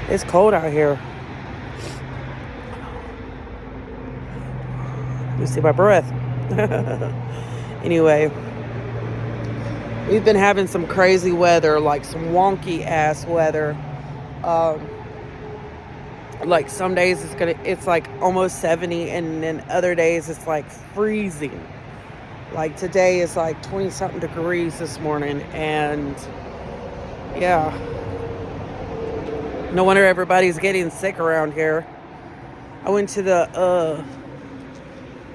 It's cold out here. You see my breath. Anyway, we've been having some crazy weather, like some wonky ass weather. Like some days it's like almost 70, and then other days it's like freezing. Like today is like 20 something degrees this morning, and yeah, no wonder everybody's getting sick around here. I went to the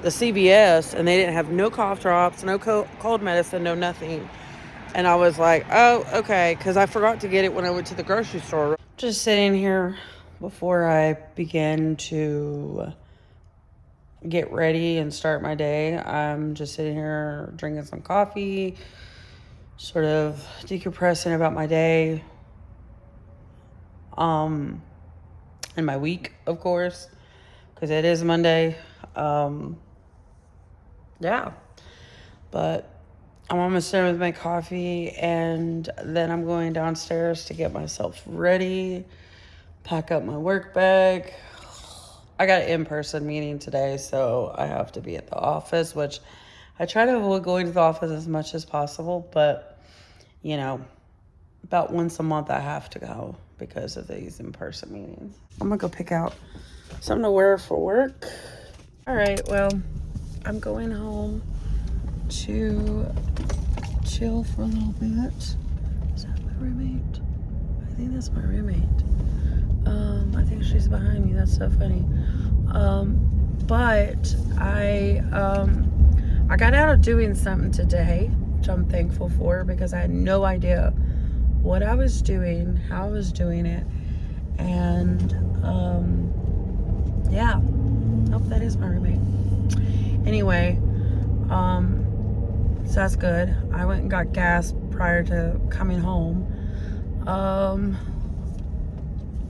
CVS, and they didn't have no cough drops, no cold medicine, no nothing. And I was like, oh, okay, because I forgot to get it when I went to the grocery store. Just sitting here before I begin to get ready and start my day. I'm just sitting here drinking some coffee, sort of decompressing about my day, and my week, of course, because it is Monday. Yeah, but I'm almost done with my coffee, and then I'm going downstairs to get myself ready, pack up my work bag. I got an in-person meeting today, so I have to be at the office, which I try to avoid going to the office as much as possible, but, you know, about once a month I have to go because of these in-person meetings. I'm gonna go pick out something to wear for work. All right, well, I'm going home to chill for a little bit. Is that my roommate? I think that's my roommate. I think she's behind me. That's so funny. But I got out of doing something today, which I'm thankful for, because I had no idea what I was doing, how I was doing it, and yeah. Oh, that is my roommate. Anyway, so that's good. I went and got gas prior to coming home.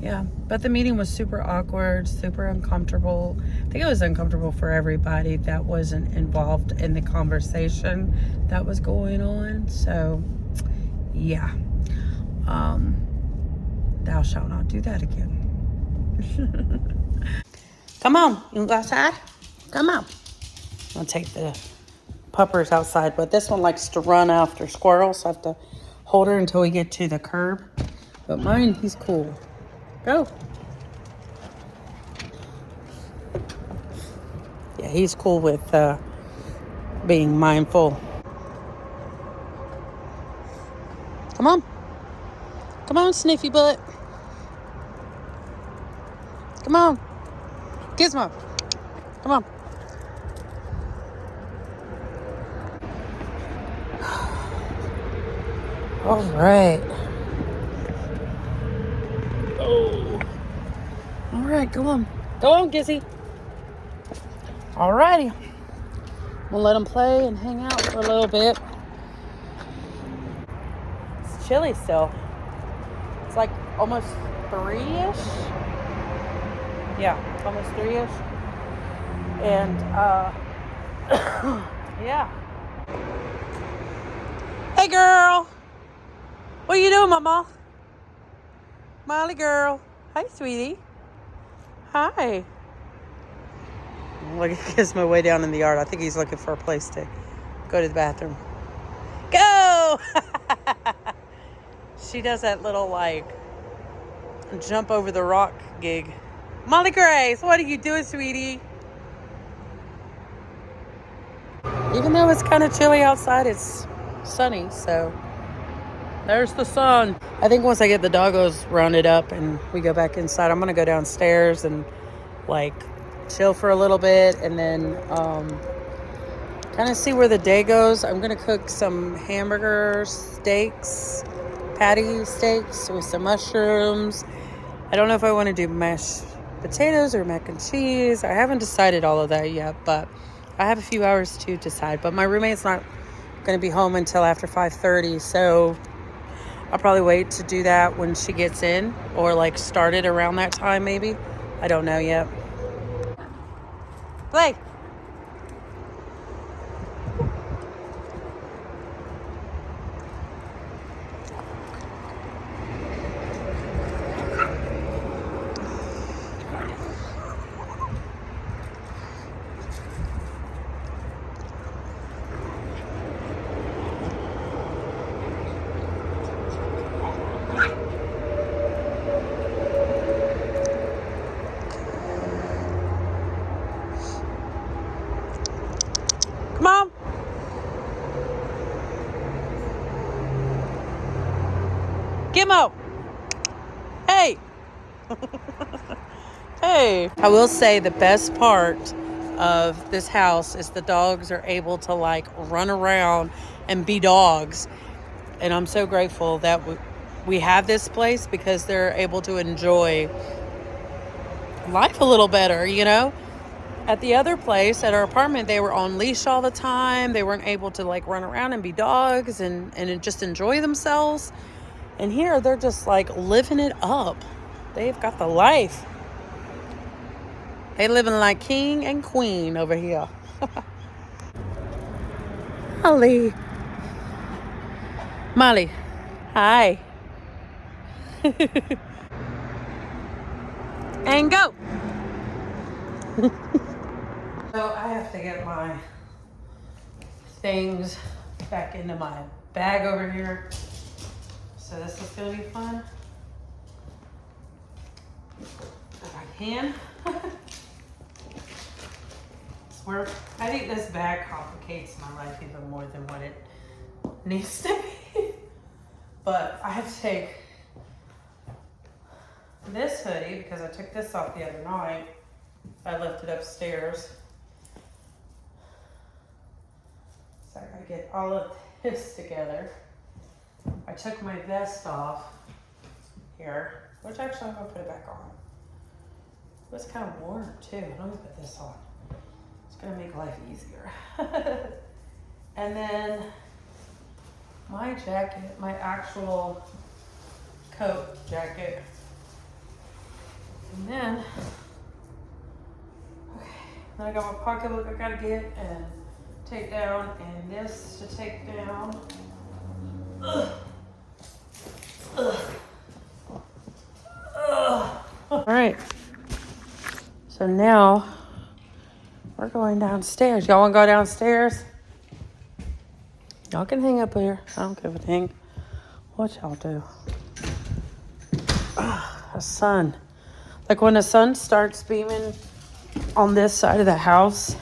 Yeah, but the meeting was super awkward, super uncomfortable. I think it was uncomfortable for everybody that wasn't involved in the conversation that was going on. So, yeah. Thou shalt not do that again. Come on, you want to go outside? Come on. I'll take the puppers outside, but this one likes to run after squirrels, so I have to hold her until we get to the curb. But mine, he's cool. Go. Yeah, he's cool with being mindful. Come on. Come on, sniffy butt. Come on. Gizmo. Come on. All right. Oh. All right, go on. Go on, Gizzy. All righty. We'll let him play and hang out for a little bit. It's chilly still. It's like almost 3-ish. Yeah, almost 3-ish. And, yeah. Hey, girl. What are you doing, Mama? Molly girl. Hi, sweetie. Hi. Look, he gives my way down in the yard. I think he's looking for a place to go to the bathroom. Go! She does that little, like, jump over the rock gig. Molly Grace, what are you doing, sweetie? Even though it's kind of chilly outside, it's sunny, so there's the sun. I think once I get the doggos rounded up and we go back inside, I'm going to go downstairs and, like, chill for a little bit, and then kind of see where the day goes. I'm going to cook some hamburger steaks, patty steaks with some mushrooms. I don't know if I want to do mashed potatoes or mac and cheese. I haven't decided all of that yet, but I have a few hours to decide. But my roommate's not going to be home until after 5:30, so I'll probably wait to do that when she gets in, or like start it around that time maybe. I don't know yet. Play. Hey, I will say the best part of this house is the dogs are able to like run around and be dogs. And I'm so grateful that we have this place because they're able to enjoy life a little better, you know? At the other place, at our apartment, they were on leash all the time. They weren't able to like run around and be dogs and just enjoy themselves. And here, they're just like living it up. They've got the life. They living like king and queen over here. Molly. Molly. Hi. And go. So I have to get my things back into my bag over here. So this is gonna be fun. If I can. I think this bag complicates my life even more than what it needs to be. But I have to take this hoodie because I took this off the other night. I left it upstairs. So I gotta get all of this together. I took my vest off here, which actually I'm gonna put it back on. It was kind of warm too. Let me put this on. It's gonna make life easier. And then my jacket, my actual coat jacket. And then I got my pocketbook I gotta get and take down, and this to take down. Ugh. Ugh. Ugh. All right. So now we're going downstairs. Y'all want to go downstairs? Y'all can hang up here. I don't give a dang what y'all do. The sun. Like when the sun starts beaming on this side of the house,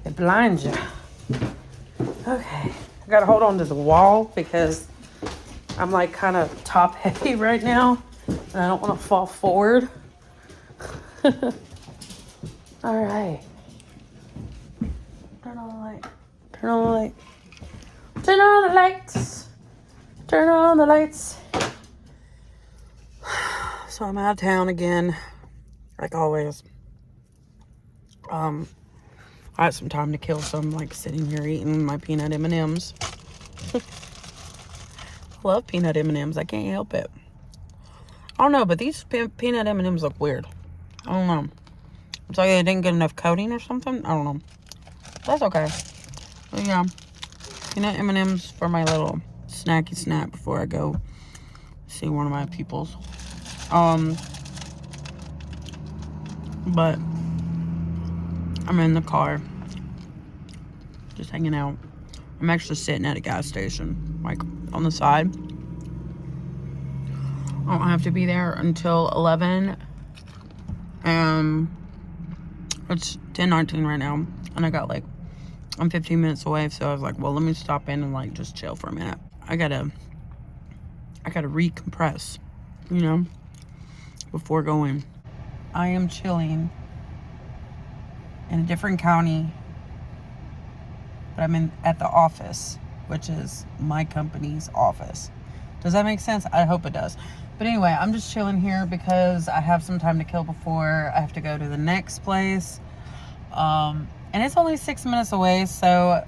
it blinds you. Okay. I got to hold on to the wall because I'm like kind of top heavy right now. And I don't want to fall forward. All right. Turn on the light. Turn on the light. Turn on the lights. Turn on the lights. So I'm out of town again, like always. I had some time to kill, so I'm like sitting here eating my peanut M&Ms. I love peanut M&Ms. I can't help it. I don't know, but these peanut M&Ms look weird. I don't know. It's like they didn't get enough coating or something. I don't know. That's okay. But yeah, peanut M&Ms for my little snacky snack before I go see one of my peoples. But I'm in the car, just hanging out. I'm actually sitting at a gas station, like on the side. I don't have to be there until 11. It's 10:19 right now, and I'm 15 minutes away, so I was like, well, let me stop in and like just chill for a minute. I gotta recompress, you know, before going. I am chilling in a different county, but I'm at the office, which is my company's office. Does that make sense? I hope it does. But anyway, I'm just chilling here because I have some time to kill before I have to go to the next place. And it's only 6 minutes away, so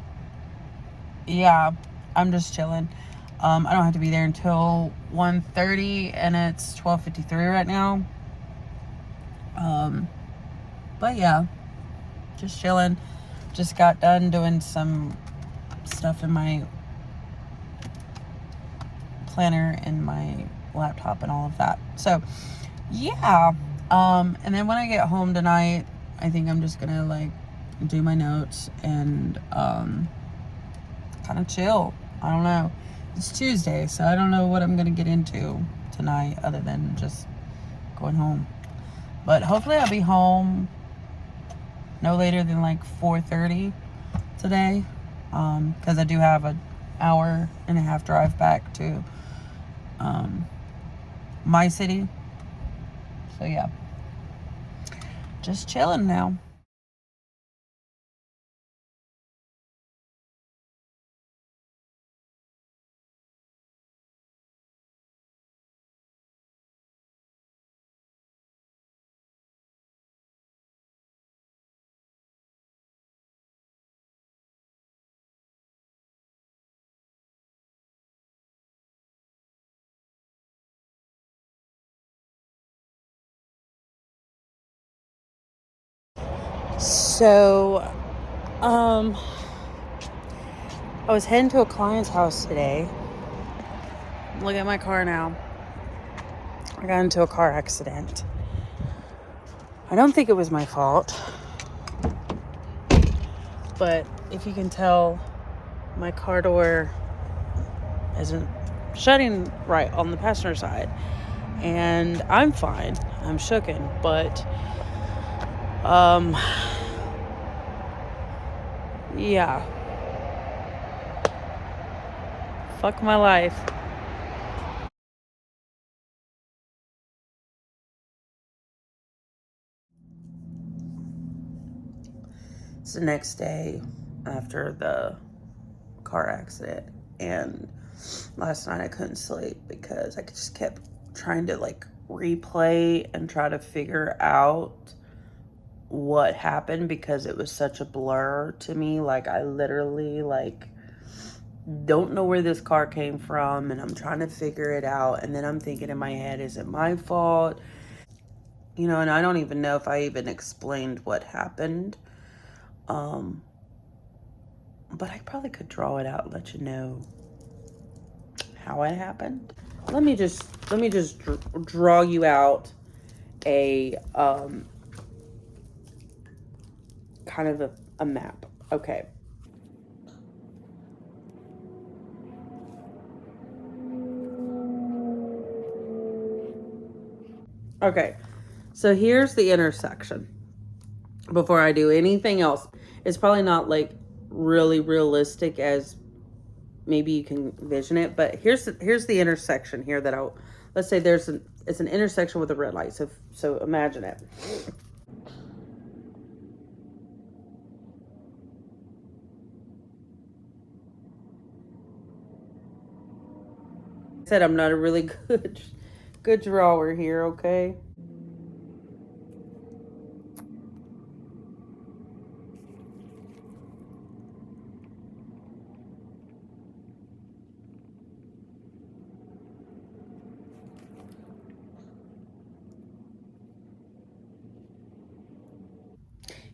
yeah, I'm just chilling. I don't have to be there until 1:30, and it's 12:53 right now. But yeah, just chilling. Just got done doing some stuff in my planner and my laptop and all of that. So yeah, and then when I get home tonight, I think I'm just gonna like do my notes and kind of chill. I don't know. It's Tuesday, so I don't know what I'm gonna get into tonight other than just going home. But hopefully I'll be home no later than like 4:30 today, because I do have an hour and a half drive back to my city. So yeah, just chilling now. So, I was heading to a client's house today. Look at my car now. I got into a car accident. I don't think it was my fault, but if you can tell, my car door isn't shutting right on the passenger side, and I'm fine. I'm shooken, but yeah, fuck my life. It's the next day after the car accident, and last night I couldn't sleep because I just kept trying to like replay and try to figure out what happened because it was such a blur to me. Like, I literally like don't know where this car came from, and I'm trying to figure it out, and then I'm thinking in my head, is it my fault? You know, and I don't even know if I even explained what happened. But I probably could draw it out and let you know how it happened. Let me just draw you out a kind of a map. Okay. Okay. So here's the intersection. Before I do anything else, it's probably not like really realistic as maybe you can vision it, but here's the intersection here that let's say it's an intersection with a red light. So imagine it. I said I'm not a really good drawer here, okay?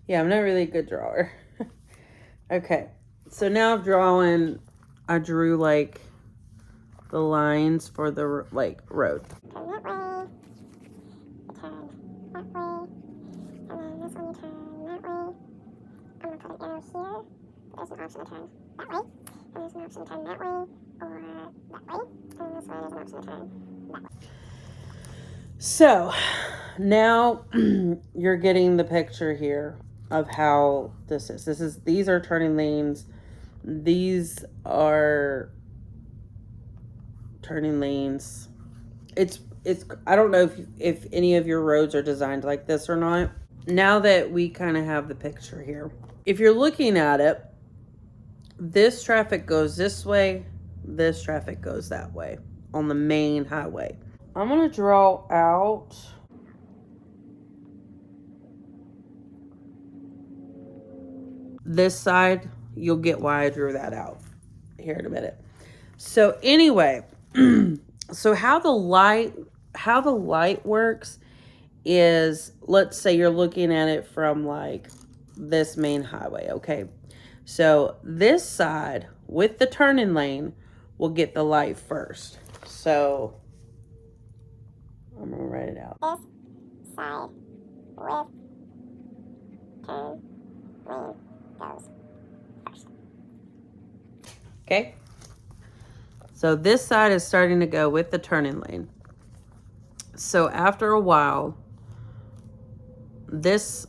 Yeah, I'm not really a good drawer. Okay, so now I drew like the lines for the like road. Turn that way, turn that way, and then this one you turn that way. I'm gonna put an arrow here. There's an option to turn that way, and there's an option to turn that way, or that way, and this one is an option to turn that way. So now you're getting the picture here of how this is. These are turning lanes. These are turning lanes. It's I don't know if any of your roads are designed like this or not. Now that we kind of have the picture here, if you're looking at it, this traffic goes this way, this traffic goes that way on the main highway. I'm gonna draw out this side. You'll get why I drew that out here in a minute. So anyway, so how the light works is, let's say you're looking at it from like this main highway, okay? So this side with the turning lane will get the light first. So I'm gonna write it out. This side with turn lane goes first. Okay? So this side is starting to go with the turning lane. So after a while, this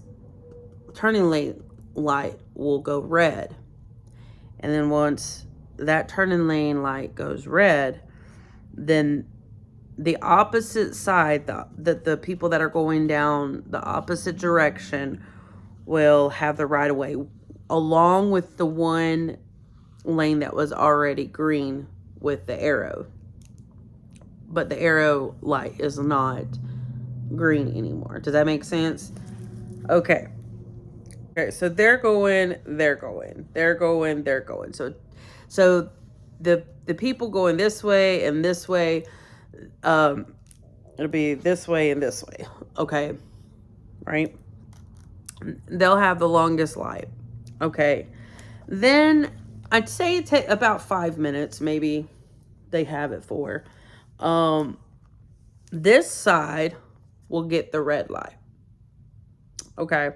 turning lane light will go red. And then once that turning lane light goes red, then the opposite side, the people that are going down the opposite direction will have the right of way, along with the one lane that was already green with the arrow. But the arrow light is not green anymore. Does that make sense? Okay. Okay, so they're going. So the people going this way and this way, it'll be this way and this way. Okay, right? They'll have the longest light. Okay, then I'd say it take about 5 minutes, maybe they have it for. This side will get the red light. Okay.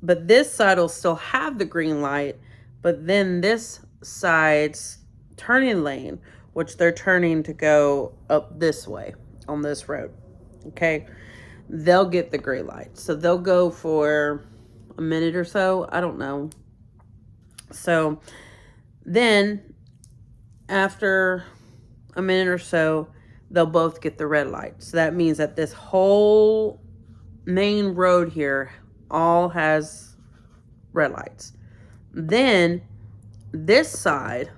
But this side will still have the green light, but then this side's turning lane, which they're turning to go up this way on this road. Okay. They'll get the gray light. So they'll go for a minute or so. I don't know. So then after a minute or so, they'll both get the red light. So that means that this whole main road here all has red lights. Then this side,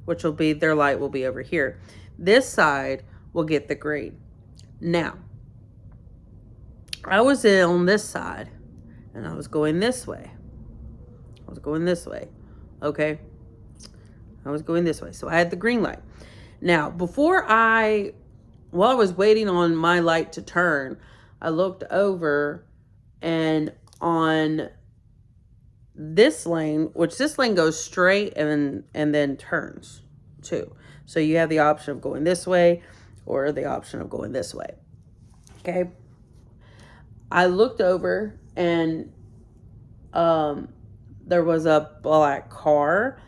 which will be their light, will be over here. This side will get the green. Now, I was on this side and I was going this way. Okay. I was going this way. So I had the green light. Now, while I was waiting on my light to turn, I looked over, and on this lane, which this lane goes straight and then turns too. So you have the option of going this way or the option of going this way. Okay. I looked over, and there was a black car,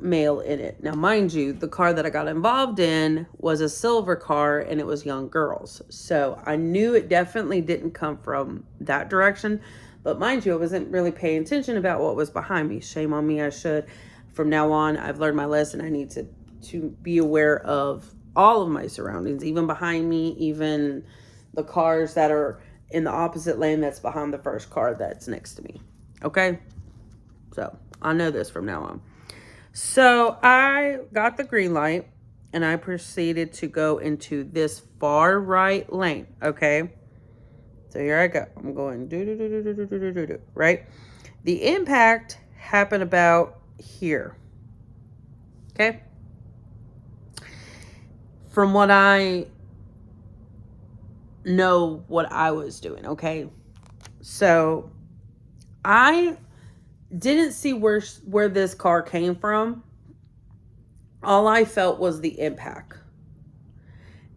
male in it. Now, mind you, the car that I got involved in was a silver car, and it was young girls. So I knew it definitely didn't come from that direction. But mind you, I wasn't really paying attention about what was behind me. Shame on me. I should. From now on, I've learned my lesson. I need to be aware of all of my surroundings, even behind me, even the cars that are in the opposite lane that's behind the first car that's next to me. Okay? So I know this from now on. So I got the green light, and I proceeded to go into this far right lane. Okay. So here I go. I'm going do, right? The impact happened about here. Okay. From what I know what I was doing. Okay. So I didn't see where this car came from. All I felt was the impact.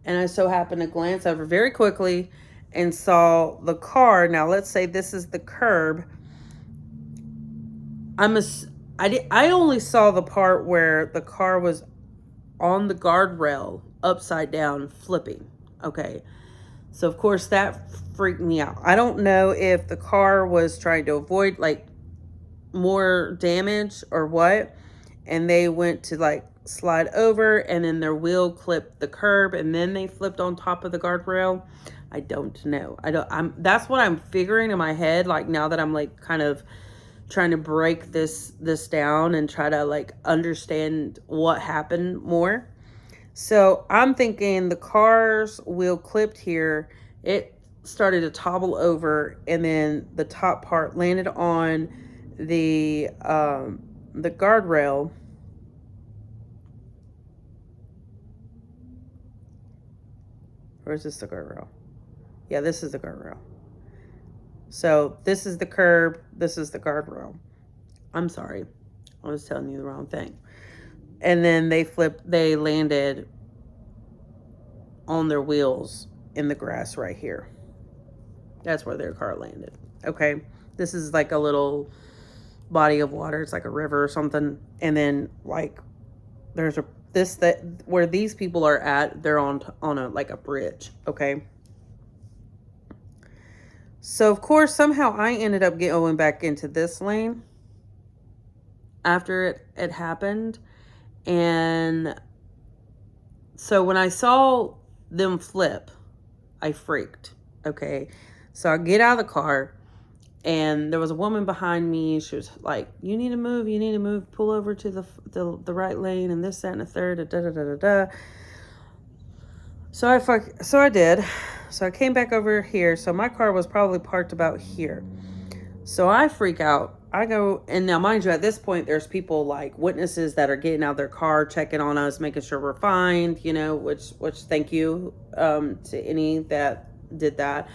And I so happened to glance over very quickly and saw the car. Now, let's say this is the curb. I only saw the part where the car was on the guardrail upside down flipping. Okay. So, of course, that freaked me out. I don't know if the car was trying to avoid, like, more damage or what, and they went to like slide over, and then their wheel clipped the curb, and then they flipped on top of the guardrail. I don't know. That's what I'm figuring in my head, like, now that I'm like kind of trying to break this down and try to like understand what happened more. So I'm thinking the car's wheel clipped here, it started to topple over, and then the top part landed on the guardrail. Or is this the guardrail? Yeah, this is the guardrail. So this is the curb. This is the guardrail. I'm sorry. I was telling you the wrong thing. And then they landed on their wheels in the grass right here. That's where their car landed. Okay. This is like a little body of water. It's like a river or something. And then like there's where these people are at, they're on a like a bridge. Okay. So of course somehow I ended up going back into this lane after it happened, And so when I saw them flip, I freaked. Okay. So I get out of the car, and there was a woman behind me. She was like, you need to move, pull over to the right lane, and this, that, and the third, da, da, da, da, da. So I did. So I came back over here. So my car was probably parked about here. So I freak out. I go, and now mind you, at this point, there's people like witnesses that are getting out of their car, checking on us, making sure we're fine, which thank you to any that did that.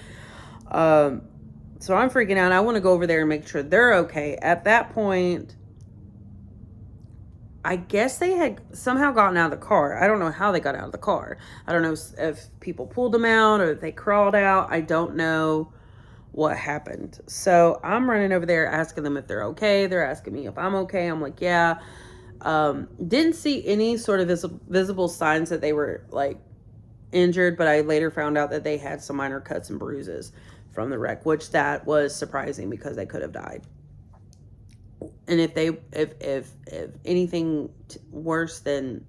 So I'm freaking out. I want to go over there and make sure they're okay. At that point, I guess they had somehow gotten out of the car. I don't know how they got out of the car. I don't know if people pulled them out or if they crawled out. I don't know what happened. So I'm running over there asking them if they're okay. They're asking me if I'm okay. I'm like, yeah. Didn't see any sort of visible signs that they were like injured, but I later found out that they had some minor cuts and bruises from the wreck, which that was surprising because they could have died. And if anything worse than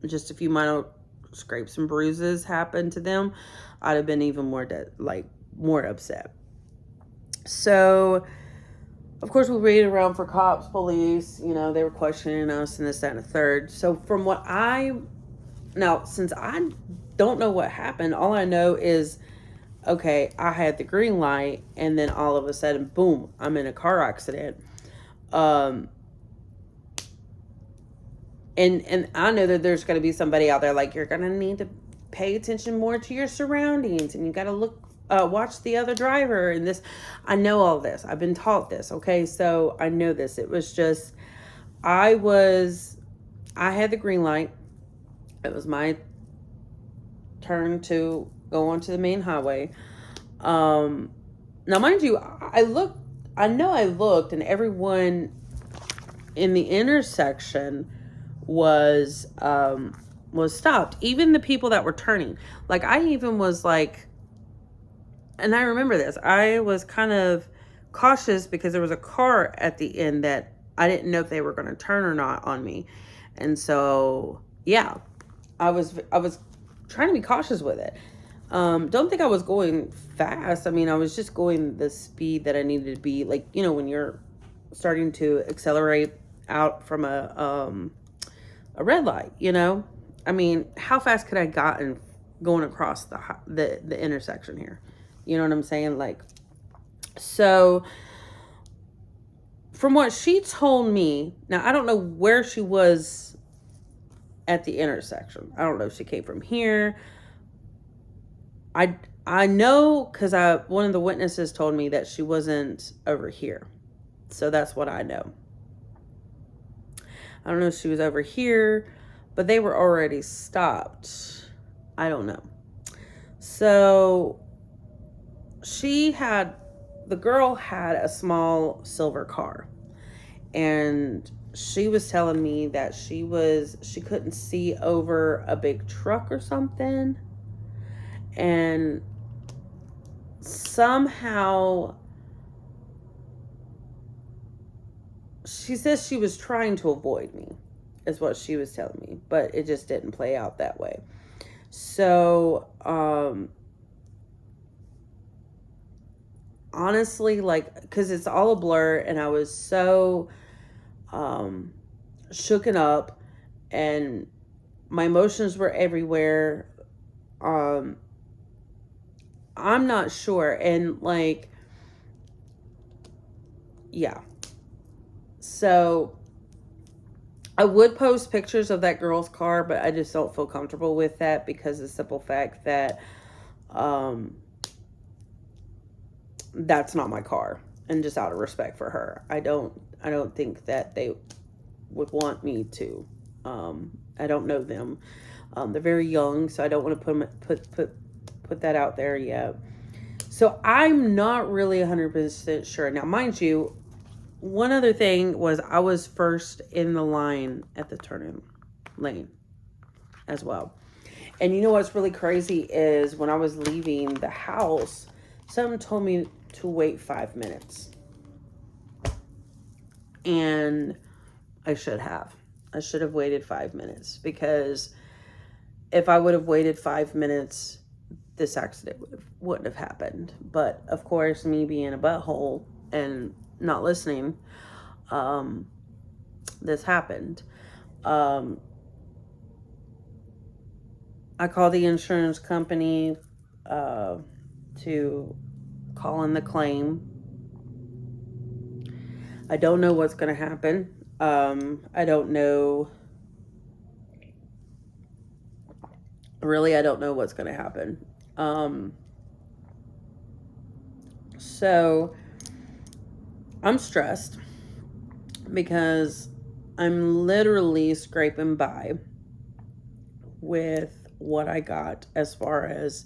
just a few minor scrapes and bruises happened to them, I'd have been even more upset. So, of course, we waited around for cops, police. They were questioning us and this, that, and the third. So from since I don't know what happened, all I know is, okay, I had the green light, and then all of a sudden, boom, I'm in a car accident. And I know that there's going to be somebody out there like, you're going to need to pay attention more to your surroundings, and you got to watch the other driver, and this. I know all this. I've been taught this. Okay. So I know this. It was just, I had the green light. It was my turn to go onto the main highway. Now mind you, I looked, and everyone in the intersection was stopped. Even the people that were turning. Like, I even was like, and I remember this, I was kind of cautious because there was a car at the end that I didn't know if they were going to turn or not on me. And so, yeah, I was trying to be cautious with it. Don't think I was going fast. I mean, I was just going the speed that I needed to be, like, when you're starting to accelerate out from a red light, I mean, how fast could I gotten going across the intersection here? You know what I'm saying? Like, so from what she told me, now I don't know where she was at the intersection. I don't know if she came from here. I know because one of the witnesses told me that she wasn't over here. So that's what I know. I don't know if she was over here, but they were already stopped. I don't know. So the girl had a small silver car, and she was telling me that she couldn't see over a big truck or something, and somehow she says she was trying to avoid me, is what she was telling me, but it just didn't play out that way. So honestly, like, because it's all a blur, and I was so shooken up, and my emotions were everywhere. I'm not sure. And like, yeah. So I would post pictures of that girl's car, but I just don't feel comfortable with that because of the simple fact that that's not my car, and just out of respect for her, I don't think that they would want me to. I don't know them. They're very young, so I don't want to put that out there yet. So I'm not really 100% sure. Now, mind you, one other thing was I was first in the line at the turning lane as well. And you know what's really crazy is when I was leaving the house, someone told me to wait 5 minutes. And I should have. I should have waited 5 minutes, because if I would have waited 5 minutes, this accident wouldn't have happened. But of course, me being a butthole and not listening, this happened. I called the insurance company to call in the claim. I don't know what's going to happen. I don't know. Really, I don't know what's going to happen. So I'm stressed because I'm literally scraping by with what I got as far as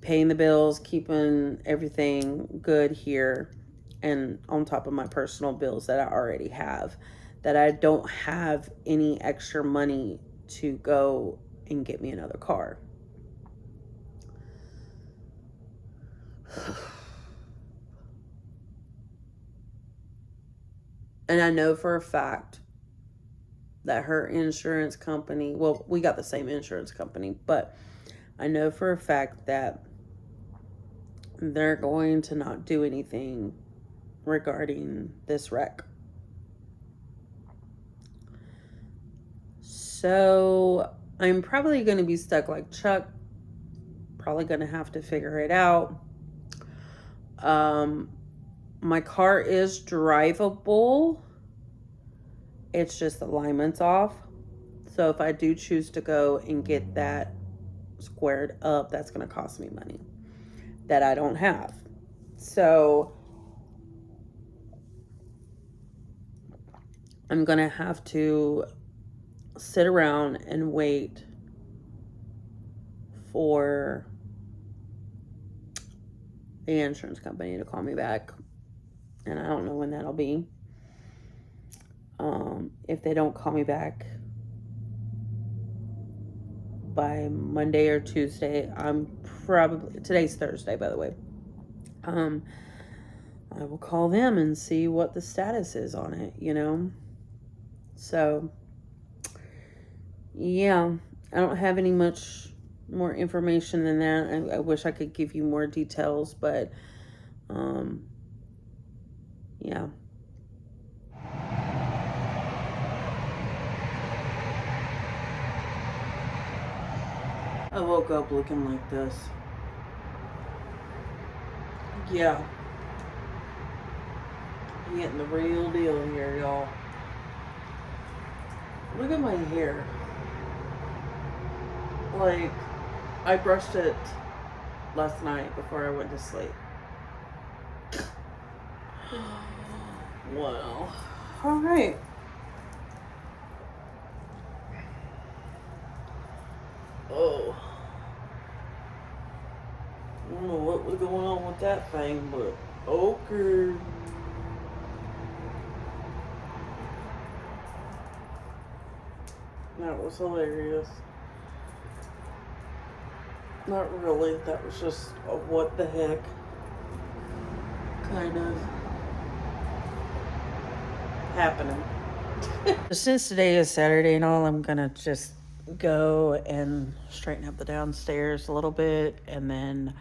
paying the bills, keeping everything good here, and on top of my personal bills that I already have, that I don't have any extra money to go and get me another car. And I know for a fact that her insurance company, well, we got the same insurance company, but I know for a fact that they're going to not do anything regarding this wreck. So I'm probably going to be stuck like Chuck. Probably going to have to figure it out. My car is drivable. It's just the alignment's off. So if I do choose to go and get that squared up, that's going to cost me money that I don't have. So I'm going to have to sit around and wait for the insurance company to call me back. And I don't know when that'll be. If they don't call me back by Monday or Tuesday, today's Thursday, by the way. I will call them and see what the status is on it, So, yeah, I don't have any much more information than that. I wish I could give you more details, but, yeah. I woke up looking like this. Yeah. I'm getting the real deal here, y'all. Look at my hair. Like, I brushed it last night before I went to sleep. Wow. All right. Oh. I don't know what was going on with that thing, but okay. That was hilarious. Not really. That was just a what the heck kind of happening. Since today is Saturday and all, I'm gonna just go and straighten up the downstairs a little bit, and then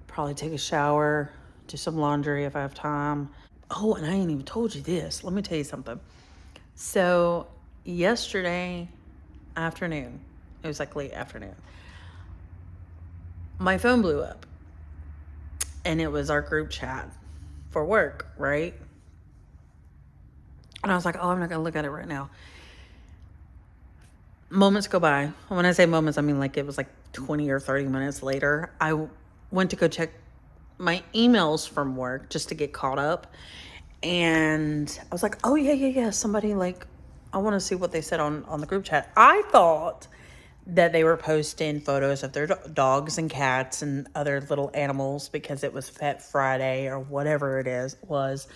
probably take a shower, do some laundry if I have time. Oh, and I ain't even told you this. Let me tell you something. So yesterday afternoon, it was like late afternoon, my phone blew up, and it was our group chat for work, right? And I was like, oh, I'm not gonna look at it right now. Moments go by. When I say moments, I mean like it was like 20 or 30 minutes later. I went to go check my emails from work just to get caught up. And I was like, oh, yeah. Somebody, like, I want to see what they said on the group chat. I thought that they were posting photos of their dogs and cats and other little animals because it was Pet Friday or whatever it was.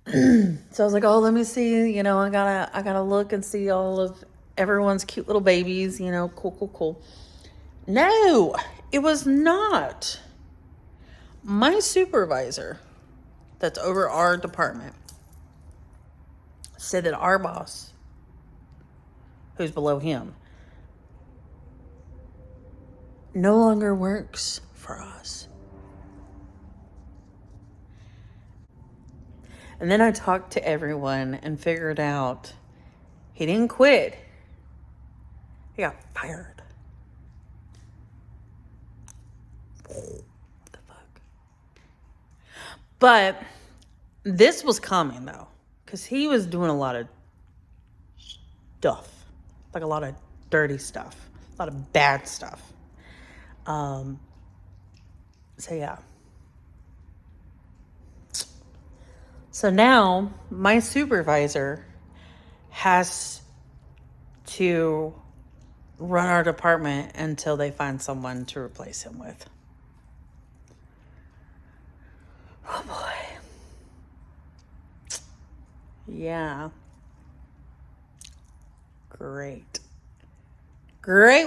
So I was like, oh, let me see, I gotta look and see all of everyone's cute little babies, cool. No, it was not. My supervisor that's over our department said that our boss, who's below him, no longer works for us. And then I talked to everyone and figured out he didn't quit. He got fired. What the fuck? But this was coming though, because he was doing a lot of stuff, like a lot of dirty stuff, a lot of bad stuff. So yeah. So now my supervisor has to run our department until they find someone to replace him with. Oh boy. Yeah. Great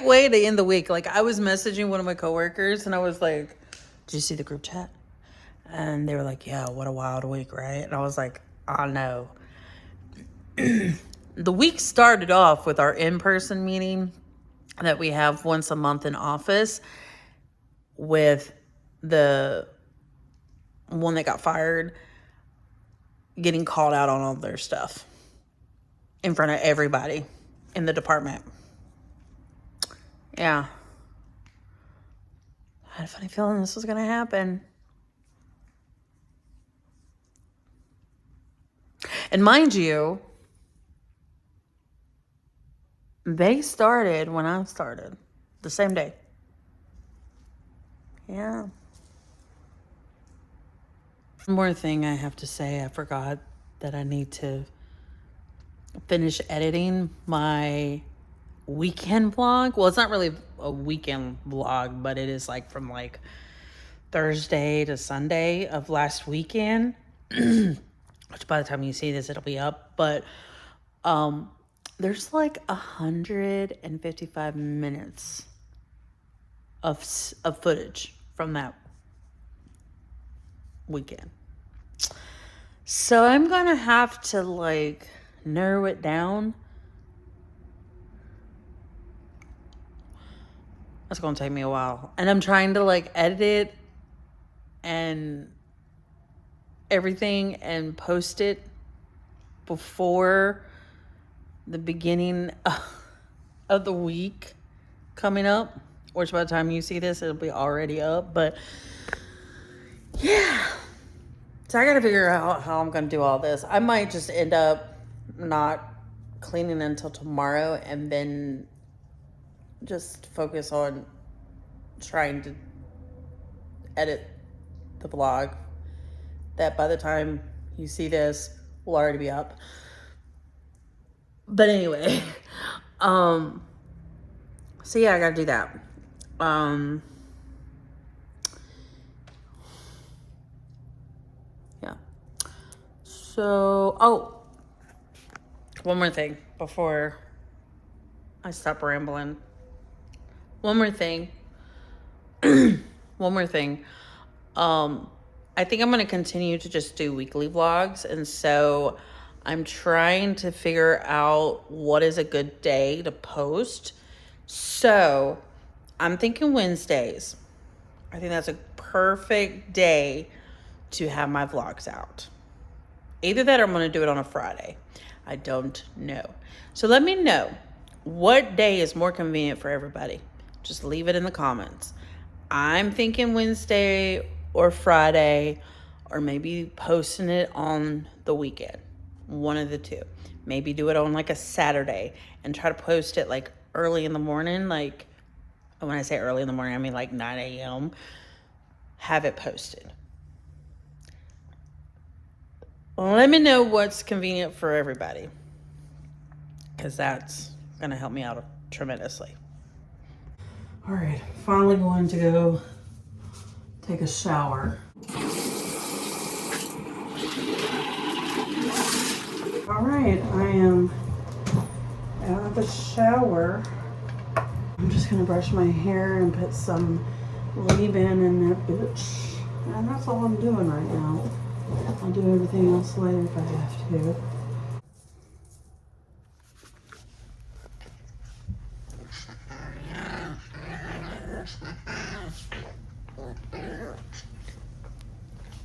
way to end the week. Like, I was messaging one of my coworkers and I was like, did you see the group chat? And they were like, yeah, what a wild week, right? And I was like, I know. The week started off with our in-person meeting that we have once a month in office with the one that got fired getting called out on all their stuff in front of everybody in the department. Yeah. I had a funny feeling this was going to happen. And mind you, they started when I started, the same day. Yeah. One more thing I have to say, I forgot that I need to finish editing my weekend vlog. Well, it's not really a weekend vlog, but it is like from like Thursday to Sunday of last weekend. Which by the time you see this, it'll be up. But there's like 155 minutes of footage from that weekend. So I'm going to have to like narrow it down. That's going to take me a while. And I'm trying to like edit it and everything and post it before the beginning of the week coming up, which by the time you see this, it'll be already up. But yeah, so I gotta figure out how I'm gonna do all this. I might just end up not cleaning until tomorrow and then just focus on trying to edit the vlog that by the time you see this will already be up. But anyway, so yeah, I gotta do that. Yeah. So, one more thing before I stop rambling. One more thing. I think I'm going to continue to just do weekly vlogs. And so I'm trying to figure out what is a good day to post. So I'm thinking Wednesdays. I think that's a perfect day to have my vlogs out. Either that or I'm going to do it on a Friday. I don't know. So let me know what day is more convenient for everybody. Just leave it in the comments. I'm thinking Wednesday or Friday, or maybe posting it on the weekend. One of the two. Maybe do it on like a Saturday and try to post it like early in the morning. Like, when I say early in the morning, I mean like 9 a.m. Have it posted. Let me know what's convenient for everybody, because that's going to help me out tremendously. All right, finally going to go take a shower. All right, I am out of the shower. I'm just gonna brush my hair and put some leave-in in that bitch. And that's all I'm doing right now. I'll do everything else later if I have to.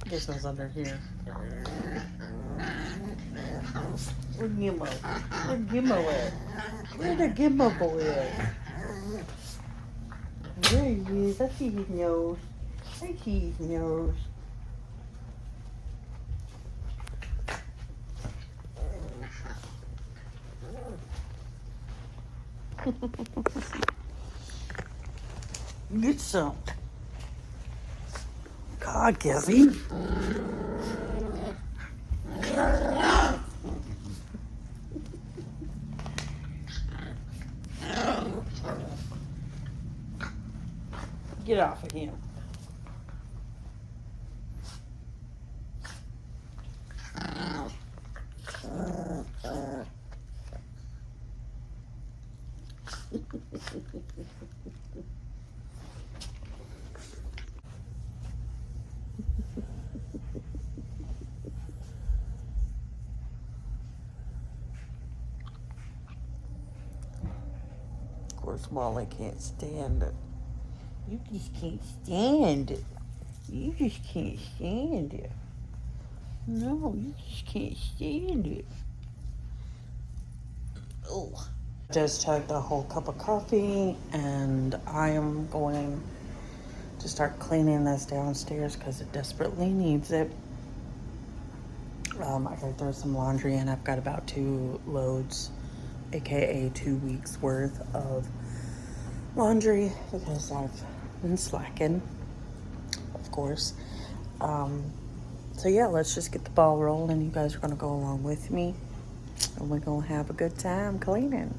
Gizmo's under here. Where Gizmo? Where Gizmo at? Where the Gizmo boy at? There he is. I see his nose. I see his nose. Get some. God, Gizzy. Get off of him. Of course, Molly can't stand it. You just can't stand it. You just can't stand it. No, you just can't stand it. Oh. Just chugged a whole cup of coffee, and I am going to start cleaning this downstairs because it desperately needs it. I gotta throw some laundry in. I've got about 2 loads, aka 2 weeks worth of laundry because I've been slacking, of course. So yeah, let's just get the ball rolling. You guys are gonna go along with me, and we're gonna have a good time cleaning.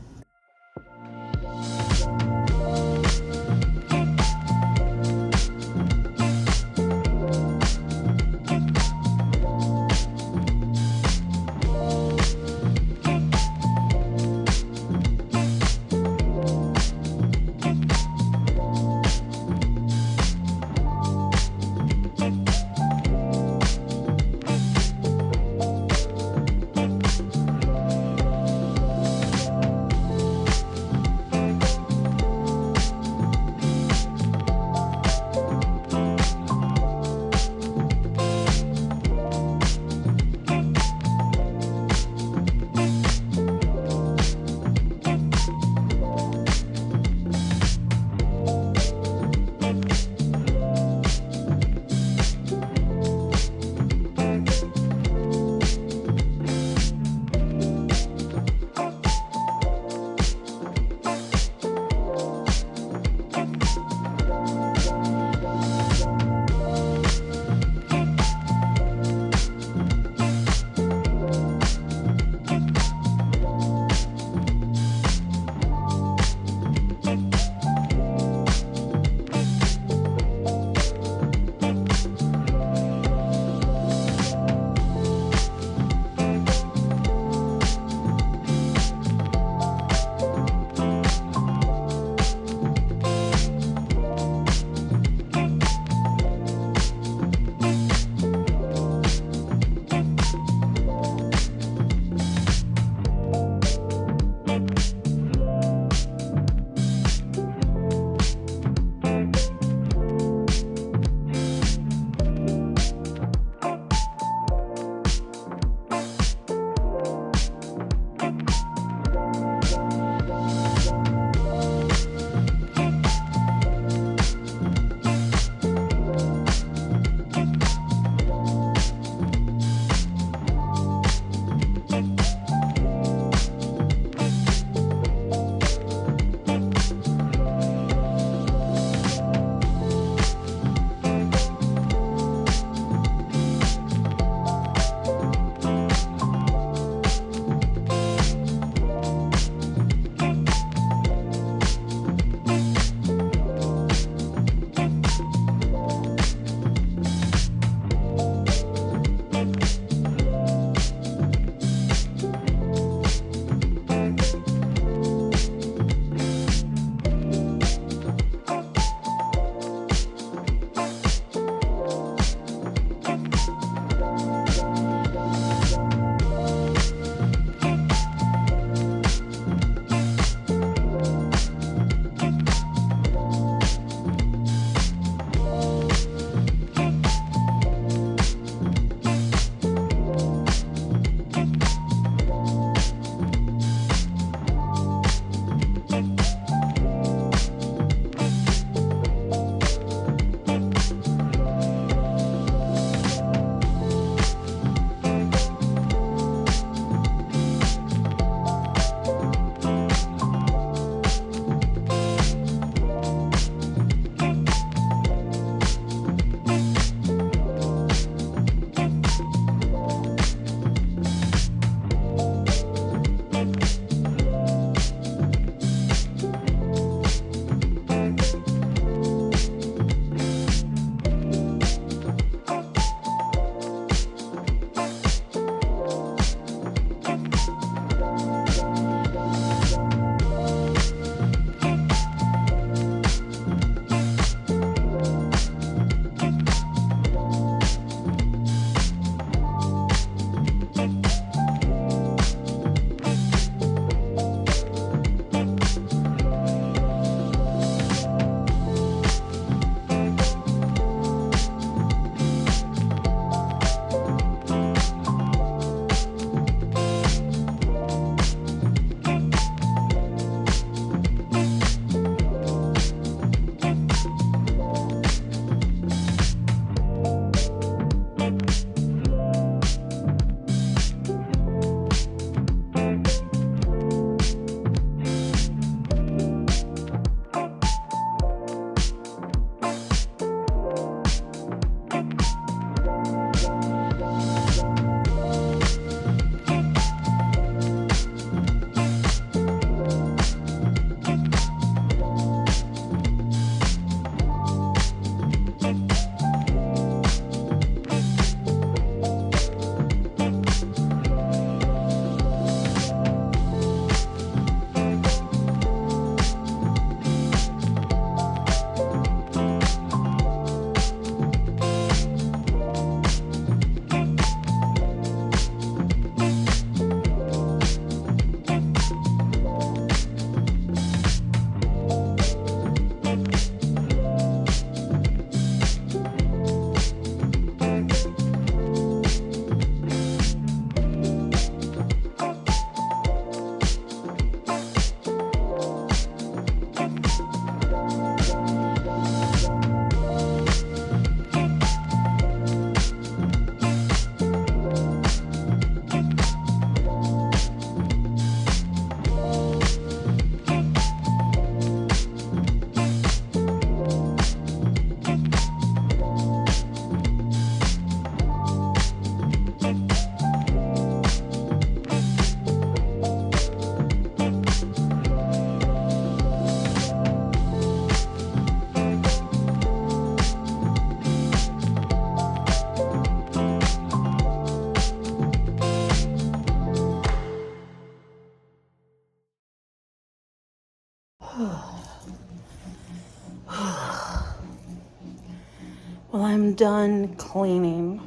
Well, I'm done cleaning.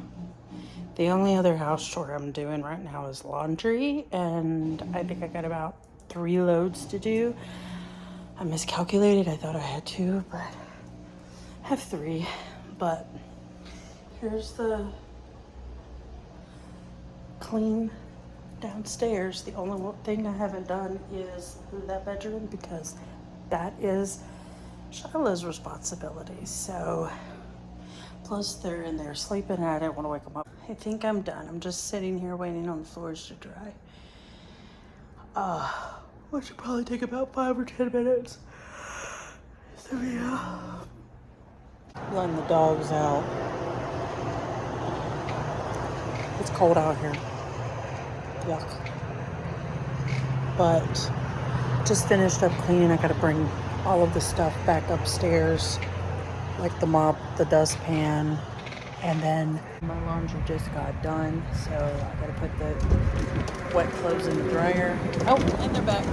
The only other house chore I'm doing right now is laundry, and I think I got about 3 loads to do. I miscalculated. I thought I had 2, but I have 3. But here's the clean downstairs. The only thing I haven't done is that bedroom because that is Shiloh's responsibility. So, plus they're in there sleeping and I didn't want to wake them up. I think I'm done. I'm just sitting here waiting on the floors to dry. Which should probably take about 5 or 10 minutes. So yeah. Letting the dogs out. It's cold out here. Yuck. But just finished up cleaning. I gotta bring all of the stuff back upstairs, like the mop, the dustpan, and then my laundry just got done, so I gotta put the wet clothes in the dryer. Oh, and they're back.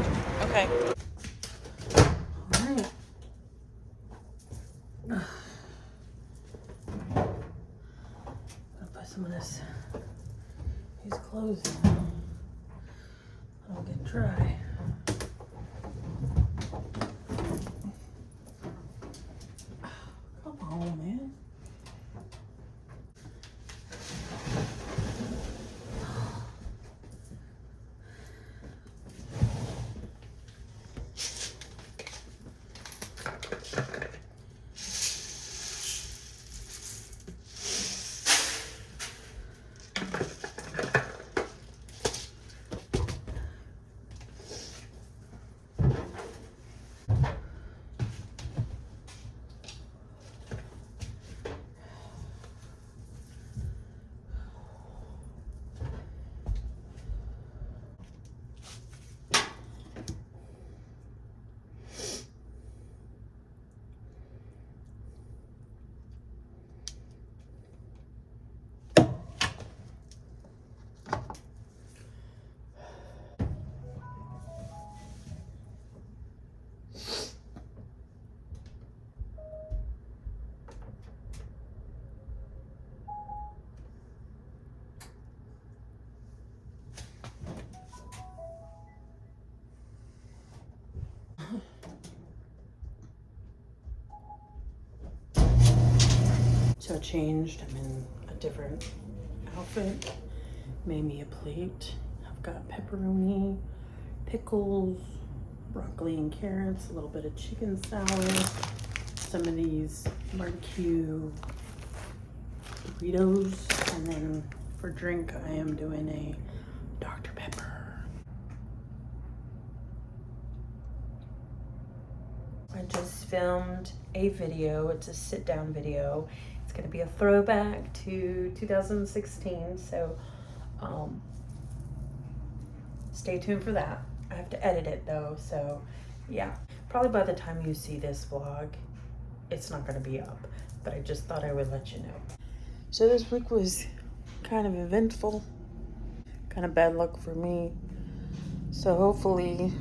Okay. All right. I'll put some of these clothes in. I'll get dry. Come on, man. So I changed. I'm in a different outfit. Made me a plate. I've got pepperoni, pickles, broccoli and carrots, a little bit of chicken salad, some of these barbecue burritos, and then for drink I am doing a Dr. Pepper. I just filmed a video. It's a sit down video. It's gonna be a throwback to 2016, so stay tuned for that. I have to edit it though, so yeah. Probably by the time you see this vlog, it's not gonna be up, but I just thought I would let you know. So this week was kind of eventful, kind of bad luck for me. So hopefully,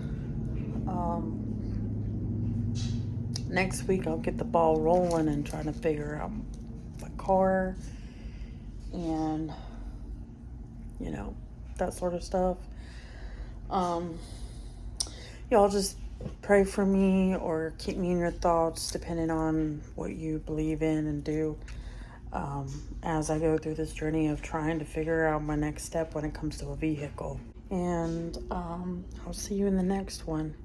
next week I'll get the ball rolling and trying to figure out my car and, you know, that sort of stuff. Y'all just pray for me or keep me in your thoughts depending on what you believe in and do, as I go through this journey of trying to figure out my next step when it comes to a vehicle. And I'll see you in the next one.